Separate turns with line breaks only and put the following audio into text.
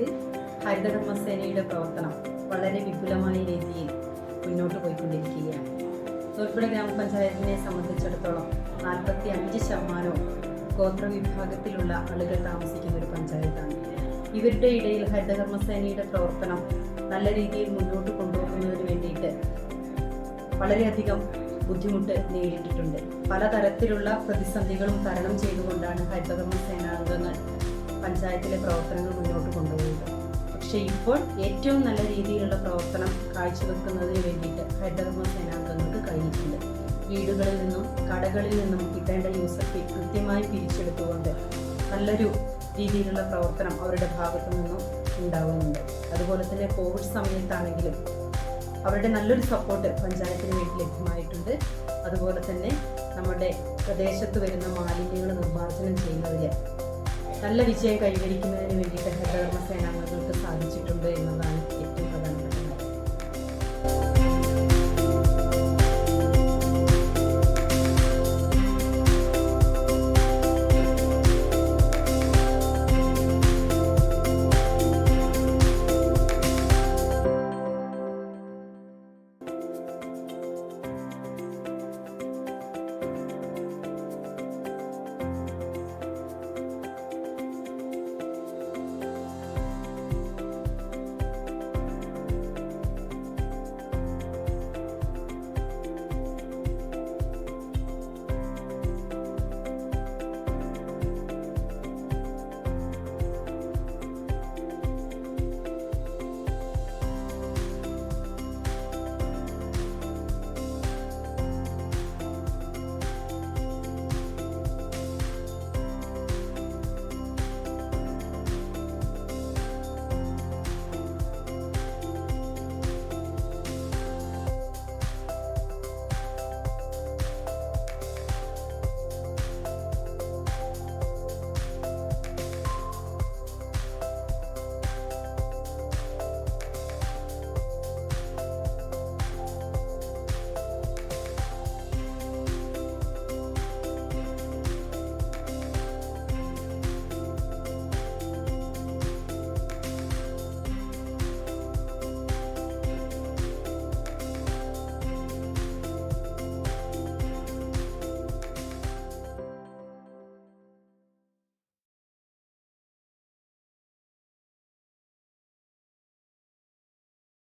പഞ്ചായത്ത് ഹരിതകർമ്മസേനയുടെ പ്രവർത്തനം വളരെ വിപുലമായ രീതിയിൽ മുന്നോട്ട് പോയിക്കൊണ്ടിരിക്കുകയാണ്. തോൽപ്പുഴ ഗ്രാമപഞ്ചായത്തിനെ സംബന്ധിച്ചിടത്തോളം 45% ഗോത്രവിഭാഗത്തിലുള്ള ആളുകൾ താമസിക്കുന്ന ഒരു പഞ്ചായത്താണ്. ഇവരുടെ ഇടയിൽ ഹരിതകർമ്മസേനയുടെ പ്രവർത്തനം നല്ല രീതിയിൽ മുന്നോട്ട് കൊണ്ടുപോകുന്നതിന് വേണ്ടിയിട്ട് വളരെയധികം ബുദ്ധിമുട്ട് നേരിട്ടിട്ടുണ്ട്. പലതരത്തിലുള്ള പ്രതിസന്ധികളും തരണം ചെയ്തുകൊണ്ടാണ് ഹരിതകർമ്മസേന അംഗങ്ങൾ പഞ്ചായത്തിലെ പ്രവർത്തനങ്ങൾ മുന്നോട്ട് കൊണ്ടുപോകുന്നത്. പക്ഷേ ഇപ്പോൾ ഏറ്റവും നല്ല രീതിയിലുള്ള പ്രവർത്തനം കാഴ്ചവെക്കുന്നതിന് വേണ്ടിയിട്ട് ഹരിതകർമ്മസേന അംഗങ്ങൾക്ക് കഴിഞ്ഞിട്ടുണ്ട്. വീടുകളിൽ നിന്നും കടകളിൽ നിന്നും കിട്ടേണ്ട യൂസർ ഫീ കൃത്യമായി പിരിച്ചെടുത്തുകൊണ്ട് നല്ലൊരു രീതിയിലുള്ള പ്രവർത്തനം അവരുടെ ഭാഗത്തു നിന്നും ഉണ്ടാകുന്നുണ്ട്. അതുപോലെ തന്നെ കോവിഡ് സമയത്താണെങ്കിലും അവരുടെ നല്ലൊരു സപ്പോർട്ട് പഞ്ചായത്തിന് വേണ്ടി ലഭ്യമായിട്ടുണ്ട്. അതുപോലെ തന്നെ നമ്മുടെ പ്രദേശത്ത് വരുന്ന മാലിന്യങ്ങൾ നിർമ്മാർജ്ജനം ചെയ്യുന്നതിൽ നല്ല വിജയം കൈവരിക്കുന്നതിന് വേണ്ടിയിട്ട് ഹരിതകർമ്മസേന അംഗങ്ങൾക്ക് സാധിച്ചിട്ടുണ്ട് എന്നതാണ്